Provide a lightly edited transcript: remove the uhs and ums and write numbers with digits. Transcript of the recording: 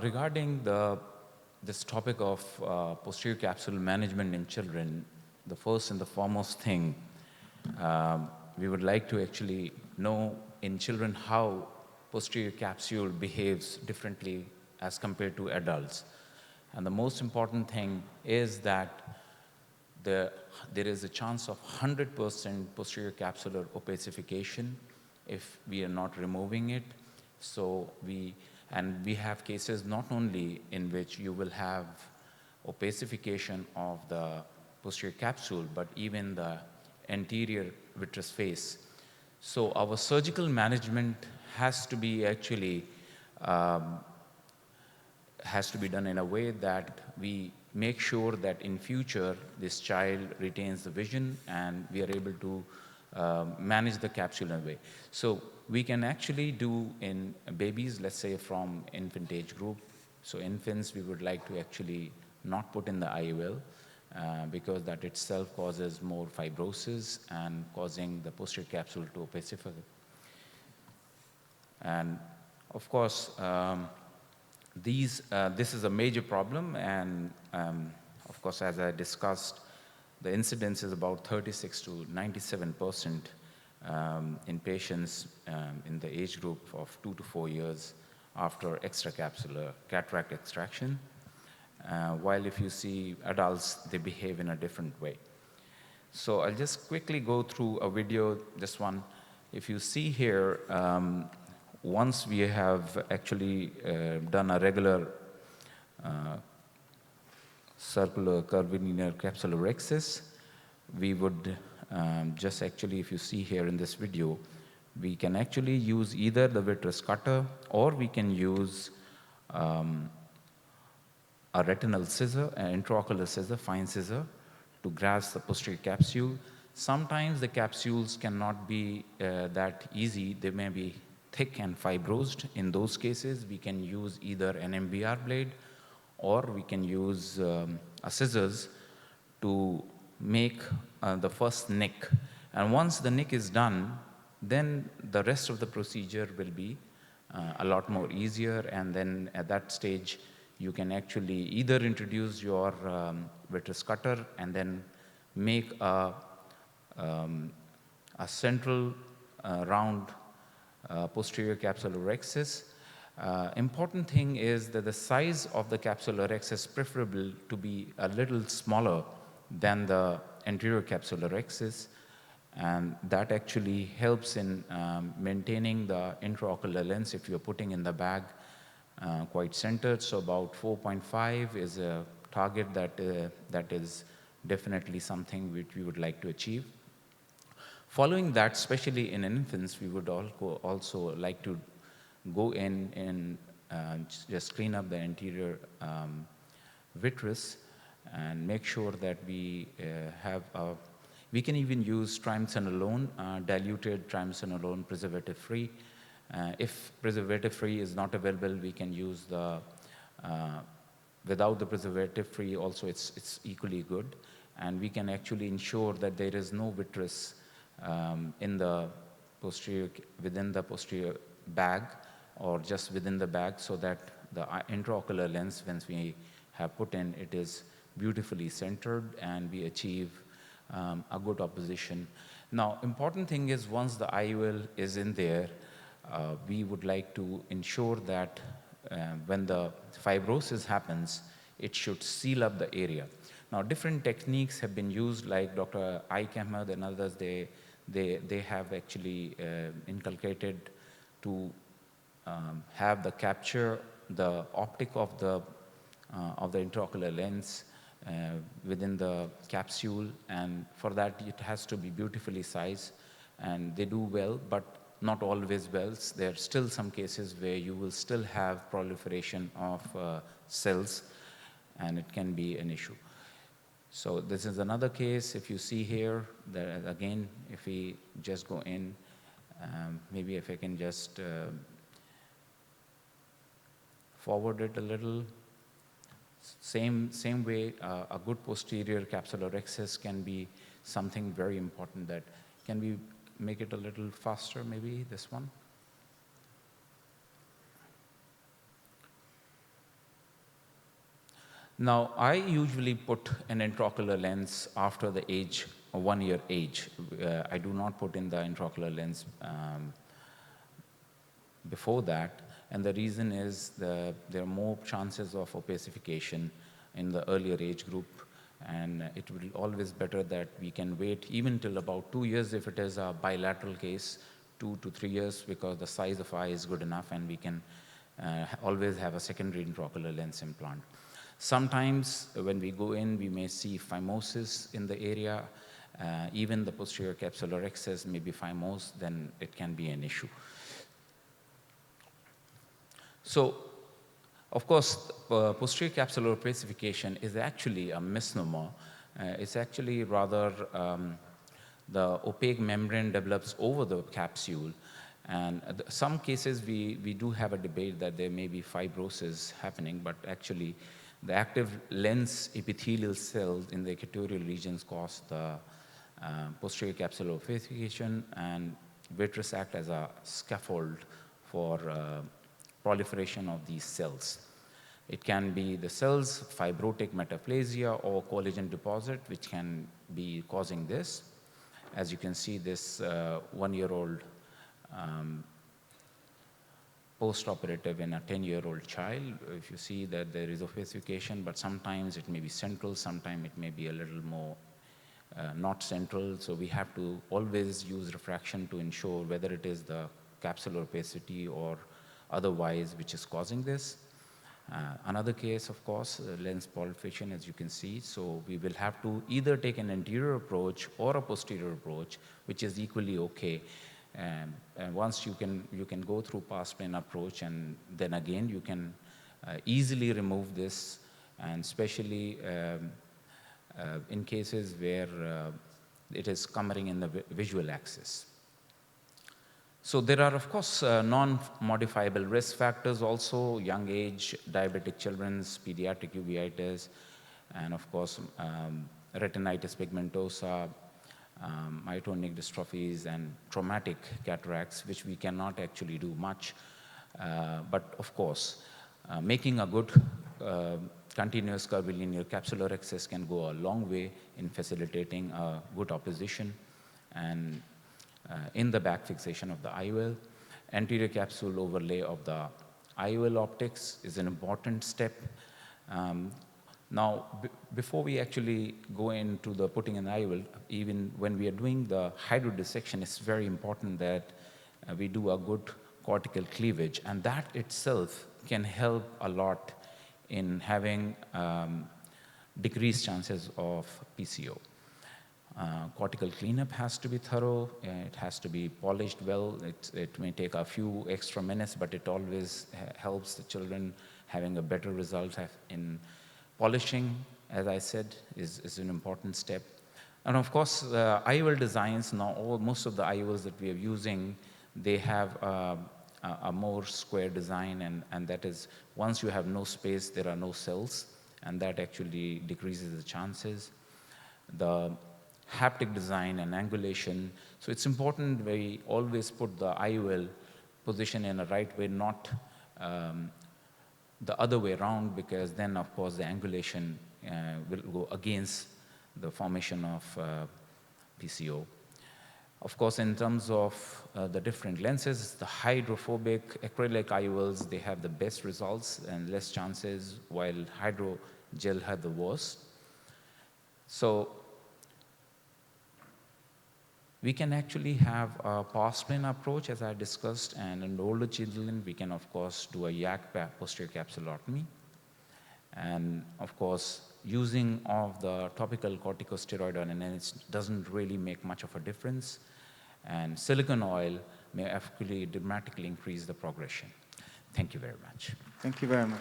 Regarding this topic of posterior capsule management in children, the first and the foremost thing we would like to actually know in children how posterior capsule behaves differently as compared to adults. And the most important thing is that there is a chance of 100% posterior capsular opacification if we are not removing it. And we have cases not only in which you will have opacification of the posterior capsule, but even the anterior vitreous face. So our surgical management has to be actually has to be done in a way that we make sure that in future this child retains the vision and we are able to manage the capsule in a way. So we can actually do in babies, let's say from infant age group. So infants, we would like to actually not put in the IOL because that itself causes more fibrosis and causing the posterior capsule to opacify. And of course, this is a major problem, and of course, as I discussed, the incidence is about 36 to 97% in patients in the age group of 2 to 4 years after extracapsular cataract extraction. While if you see adults, they behave in a different way. So I'll just quickly go through a video, this one. If you see here, once we have actually done a regular circular curvilinear capsulorhexis, we would just actually, if you see here in this video, we can actually use either the vitreous cutter or we can use a retinal scissor, an intraocular scissor, fine scissor, to grasp the posterior capsule. Sometimes the capsules cannot be that easy. They may be thick and fibrosed. In those cases, we can use either an MBR blade or we can use a scissors to make the first nick. And once the nick is done, then the rest of the procedure will be a lot more easier. And then at that stage, you can actually either introduce your vitreous cutter and then make a central round posterior capsulorhexis. Important thing is that the size of the capsulorhexis preferable to be a little smaller than the anterior capsulorhexis, and that actually helps in maintaining the intraocular lens if you're putting in the bag quite centered. So about 4.5 is a target that is definitely something which we would like to achieve. Following that, especially in infants, we would also like to go in and just clean up the anterior vitreous and make sure that we we can even use triamcinolone, diluted triamcinolone, preservative-free. If preservative-free is not available, we can use the without the preservative-free also, it's equally good. And we can actually ensure that there is no vitreous in the posterior, within the posterior bag or just within the bag, so that the intraocular lens, once we have put in, it is beautifully centered and we achieve a good opposition. Now, important thing is once the IOL is in there, we would like to ensure that when the fibrosis happens, it should seal up the area. Now, different techniques have been used, like Dr. Aik Ahmed and others, they have actually inculcated to have the capture, the optic of the intraocular lens within the capsule, and for that it has to be beautifully sized, and they do well, but not always well. There are still some cases where you will still have proliferation of cells, and it can be an issue. So this is another case. If you see here, that again, if we just go in, maybe if I can just forward it a little. Same way, a good posterior capsulorhexis can be something very important. That can we make it a little faster, maybe this one? Now, I usually put an intraocular lens after the age, 1 year age. I do not put in the intraocular lens before that, and the reason is there are more chances of opacification in the earlier age group, and it will always better that we can wait even till about 2 years if it is a bilateral case, 2 to 3 years, because the size of eye is good enough and we can always have a secondary intraocular lens implant. Sometimes when we go in, we may see phimosis in the area. Even the posterior capsular excess may be phimose, then it can be an issue. So, of course, posterior capsular opacification is actually a misnomer. It's actually rather the opaque membrane develops over the capsule. And some cases we do have a debate that there may be fibrosis happening, but actually the active lens epithelial cells in the equatorial regions cause the posterior capsular opacification, and vitreous act as a scaffold for proliferation of these cells. It can be the cells, fibrotic metaplasia, or collagen deposit, which can be causing this. As you can see, this 1-year-old post-operative in a 10-year-old child, if you see that there is opacification, but sometimes it may be central, sometimes it may be a little more not central. So we have to always use refraction to ensure whether it is the capsular opacity or otherwise which is causing this. Another case, of course, lens proliferation, as you can see. So we will have to either take an anterior approach or a posterior approach, which is equally okay. And once you can go through past plane approach, and then again you can easily remove this, and especially in cases where it is coming in the visual axis. So there are, of course, non-modifiable risk factors also: young age, diabetic children's, pediatric uveitis, and of course, retinitis pigmentosa, myotonic dystrophies, and traumatic cataracts, which we cannot actually do much. But of course, making a good continuous curvilinear capsular excess can go a long way in facilitating a good opposition and in the back fixation of the IOL. Anterior capsule overlay of the IOL optics is an important step. Now, before we actually go into the putting an IOL, even when we are doing the hydrodissection, it's very important that we do a good cortical cleavage, and that itself can help a lot in having decreased chances of PCO. Cortical cleanup has to be thorough. It has to be polished well. It may take a few extra minutes, but it always helps the children having a better result in polishing, as I said, is an important step. And of course, IOL designs, now most of the IOLs that we are using, they have a more square design, and that is, once you have no space, there are no cells, and that actually decreases the chances. The haptic design and angulation. So it's important we always put the IOL position in a right way, not the other way around, because then, of course, the angulation will go against the formation of PCO. Of course, in terms of the different lenses, the hydrophobic acrylic IOLs, they have the best results and less chances, while hydrogel had the worst. So we can actually have a past plane approach, as I discussed, and in older children, we can, of course, do a YAG posterior capsulotomy. And of course, using of the topical corticosteroid on NNH doesn't really make much of a difference. And silicone oil may actually dramatically increase the progression. Thank you very much. Thank you very much.